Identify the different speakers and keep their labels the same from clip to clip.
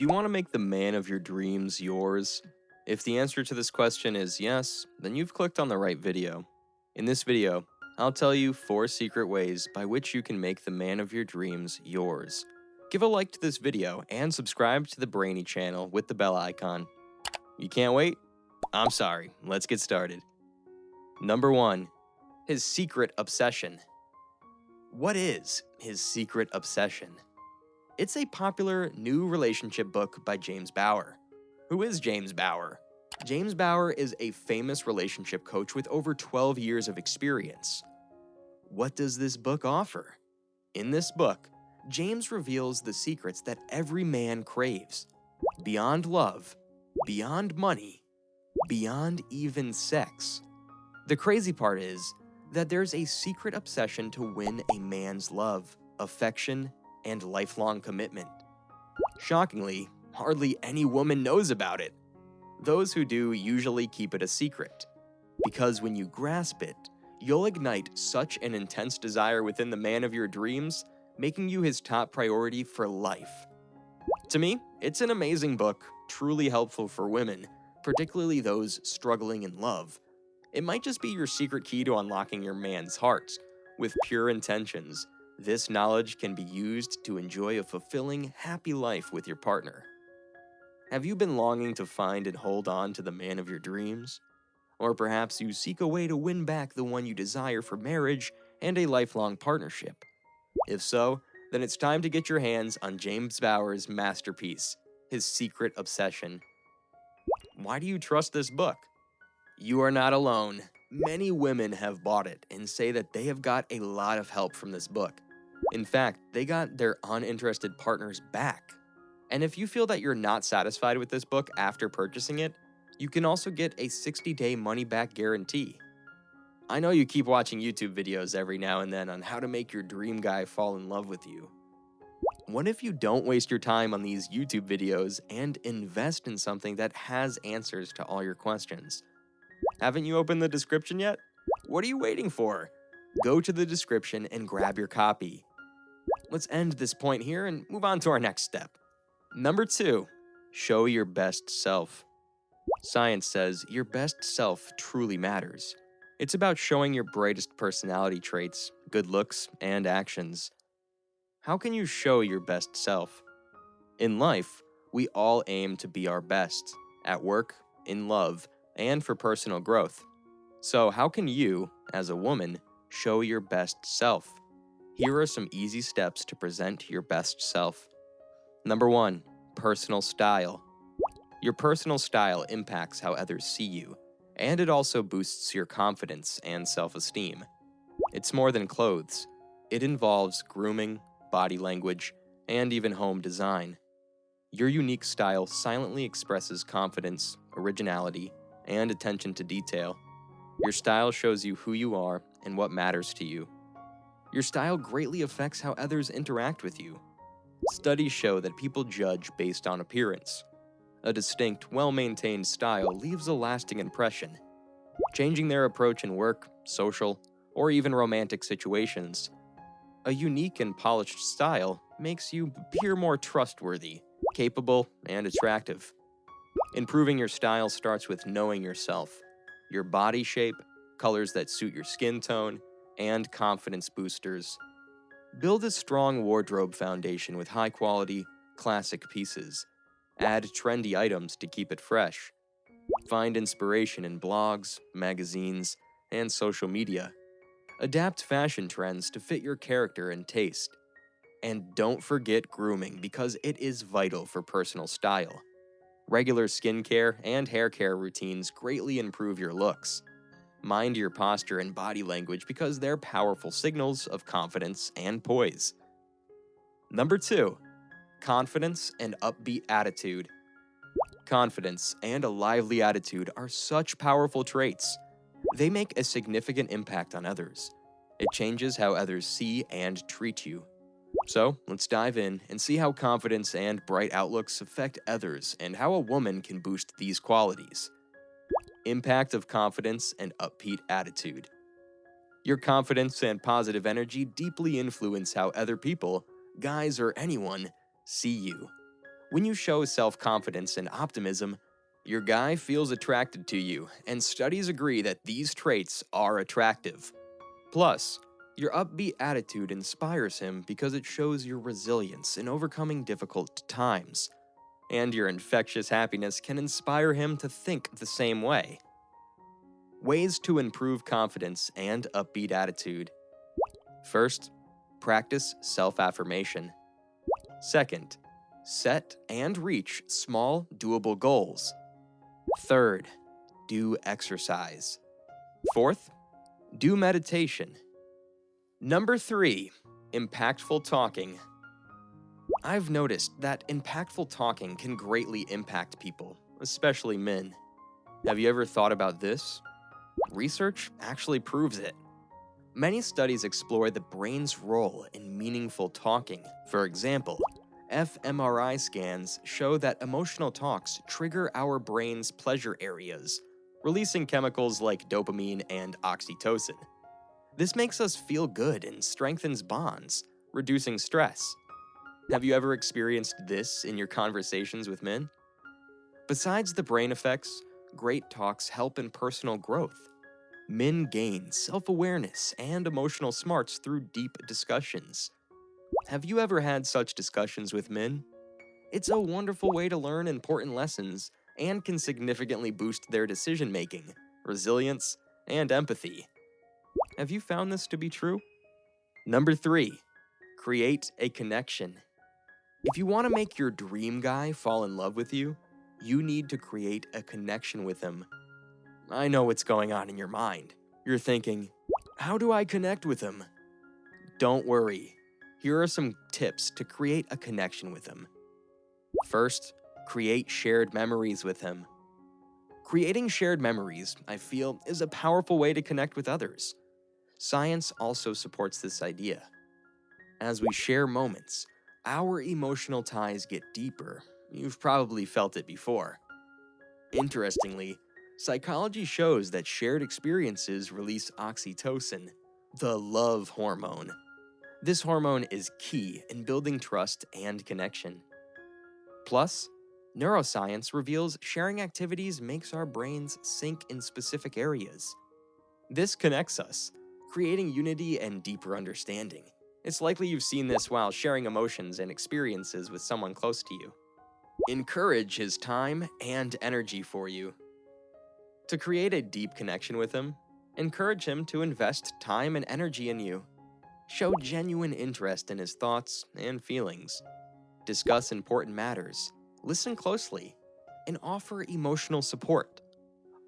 Speaker 1: Do you want to make the man of your dreams yours? If the answer to this question is yes, then you've clicked on the right video. In this video, I'll tell you 4 secret ways by which you can make the man of your dreams yours. Give a like to this video and subscribe to the Brainy channel with the bell icon. You can't wait? I'm sorry, let's get started. Number 1. His secret obsession. What is his secret obsession? It's a popular new relationship book by James Bauer. Who is James Bauer? James Bauer is a famous relationship coach with over 12 years of experience. What does this book offer? In this book, James reveals the secrets that every man craves. Beyond love, beyond money, beyond even sex. The crazy part is that there's a secret obsession to win a man's love, affection, and lifelong commitment. Shockingly, hardly any woman knows about it. Those who do usually keep it a secret, because when you grasp it, you'll ignite such an intense desire within the man of your dreams, making you his top priority for life. To me, it's an amazing book, truly helpful for women, particularly those struggling in love. It might just be your secret key to unlocking your man's heart. With pure intentions, this knowledge can be used to enjoy a fulfilling, happy life with your partner. Have you been longing to find and hold on to the man of your dreams? Or perhaps you seek a way to win back the one you desire for marriage and a lifelong partnership? If so, then it's time to get your hands on James Bauer's masterpiece, His Secret Obsession. Why do you trust this book? You are not alone. Many women have bought it and say that they have got a lot of help from this book. In fact, they got their uninterested partners back. And if you feel that you're not satisfied with this book after purchasing it, you can also get a 60-day money-back guarantee. I know you keep watching YouTube videos every now and then on how to make your dream guy fall in love with you. What if you don't waste your time on these YouTube videos and invest in something that has answers to all your questions? Haven't you opened the description yet? What are you waiting for? Go to the description and grab your copy. Let's end this point here and move on to our next step. Number 2, show your best self. Science says your best self truly matters. It's about showing your brightest personality traits, good looks, and actions. How can you show your best self? In life, we all aim to be our best, at work, in love, and for personal growth. So how can you, as a woman, show your best self? Here are some easy steps to present your best self. Number 1, personal style. Your personal style impacts how others see you, and it also boosts your confidence and self-esteem. It's more than clothes. It involves grooming, body language, and even home design. Your unique style silently expresses confidence, originality, and attention to detail. Your style shows you who you are and what matters to you. Your style greatly affects how others interact with you. Studies show that people judge based on appearance. A distinct, well-maintained style leaves a lasting impression. Changing their approach in work, social, or even romantic situations. A unique and polished style makes you appear more trustworthy, capable, and attractive. Improving your style starts with knowing yourself, your body shape, colors that suit your skin tone, and confidence boosters. Build a strong wardrobe foundation with high-quality, classic pieces. Add trendy items to keep it fresh. Find inspiration in blogs, magazines, and social media. Adapt fashion trends to fit your character and taste. And don't forget grooming because it is vital for personal style. Regular skincare and hair care routines greatly improve your looks. Mind your posture and body language because they're powerful signals of confidence and poise. Number 2, confidence and upbeat attitude. Confidence and a lively attitude are such powerful traits. They make a significant impact on others. It changes how others see and treat you. So, let's dive in and see how confidence and bright outlooks affect others and how a woman can boost these qualities. Impact of confidence and upbeat attitude. Your confidence and positive energy deeply influence how other people, guys or anyone, see you. When you show self-confidence and optimism, your guy feels attracted to you, and studies agree that these traits are attractive. Plus, your upbeat attitude inspires him because it shows your resilience in overcoming difficult times, and your infectious happiness can inspire him to think the same way. Ways to improve confidence and upbeat attitude. First, practice self-affirmation. Second, set and reach small, doable goals. Third, do exercise. Fourth, do meditation. Number 3, impactful talking. I've noticed that impactful talking can greatly impact people, especially men. Have you ever thought about this? Research actually proves it. Many studies explore the brain's role in meaningful talking. For example, fMRI scans show that emotional talks trigger our brain's pleasure areas, releasing chemicals like dopamine and oxytocin. This makes us feel good and strengthens bonds, reducing stress. Have you ever experienced this in your conversations with men? Besides the brain effects, great talks help in personal growth. Men gain self-awareness and emotional smarts through deep discussions. Have you ever had such discussions with men? It's a wonderful way to learn important lessons and can significantly boost their decision-making, resilience, and empathy. Have you found this to be true? Number 3, create a connection. If you want to make your dream guy fall in love with you, you need to create a connection with him. I know what's going on in your mind. You're thinking, how do I connect with him? Don't worry. Here are some tips to create a connection with him. First, create shared memories with him. Creating shared memories, I feel, is a powerful way to connect with others. Science also supports this idea. As we share moments, our emotional ties get deeper. You've probably felt it before. Interestingly, psychology shows that shared experiences release oxytocin, the love hormone. This hormone is key in building trust and connection. Plus, neuroscience reveals sharing activities makes our brains sync in specific areas. This connects us, creating unity and deeper understanding. It's likely you've seen this while sharing emotions and experiences with someone close to you. Encourage his time and energy for you. To create a deep connection with him, encourage him to invest time and energy in you. Show genuine interest in his thoughts and feelings. Discuss important matters, listen closely, and offer emotional support.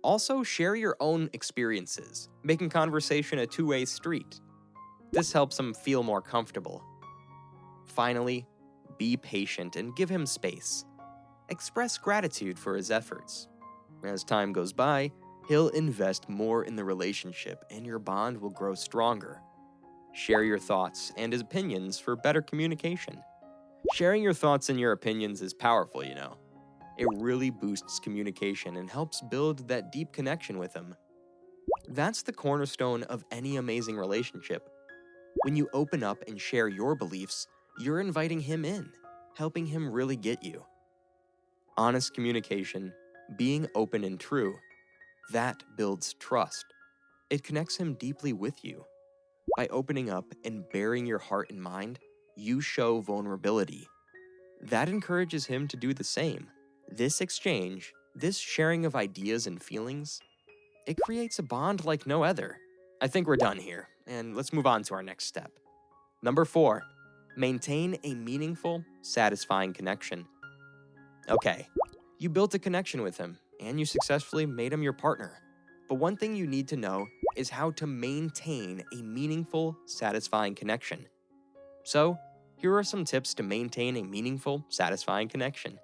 Speaker 1: Also, share your own experiences, making conversation a two-way street. This helps him feel more comfortable. Finally, be patient and give him space. Express gratitude for his efforts. As time goes by, he'll invest more in the relationship and your bond will grow stronger. Share your thoughts and his opinions for better communication. Sharing your thoughts and your opinions is powerful, you know. It really boosts communication and helps build that deep connection with him. That's the cornerstone of any amazing relationship. When you open up and share your beliefs, you're inviting him in, helping him really get you. Honest communication, being open and true, that builds trust. It connects him deeply with you. By opening up and baring your heart and mind, you show vulnerability. That encourages him to do the same. This exchange, this sharing of ideas and feelings, it creates a bond like no other. I think we're done here, and let's move on to our next step. Number 4, maintain a meaningful, satisfying connection. Okay, you built a connection with him, and you successfully made him your partner. But one thing you need to know is how to maintain a meaningful, satisfying connection. So, here are some tips to maintain a meaningful, satisfying connection.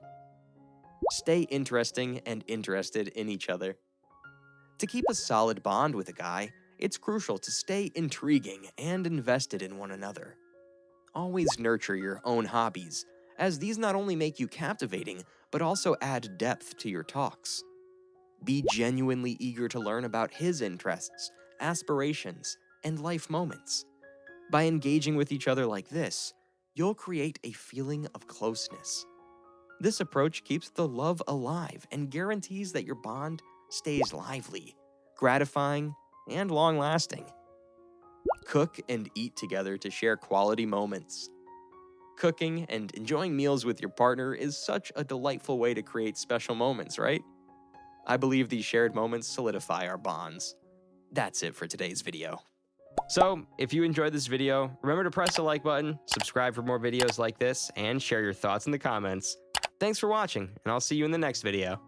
Speaker 1: Stay interesting and interested in each other. To keep a solid bond with a guy, it's crucial to stay intriguing and invested in one another. Always nurture your own hobbies, as these not only make you captivating, but also add depth to your talks. Be genuinely eager to learn about his interests, aspirations, and life moments. By engaging with each other like this, you'll create a feeling of closeness. This approach keeps the love alive and guarantees that your bond stays lively, gratifying, and long-lasting. Cook and eat together to share quality moments. Cooking and enjoying meals with your partner is such a delightful way to create special moments, right? I believe these shared moments solidify our bonds. That's it for today's video. So, if you enjoyed this video, remember to press the like button, subscribe for more videos like this, and share your thoughts in the comments. Thanks for watching, and I'll see you in the next video.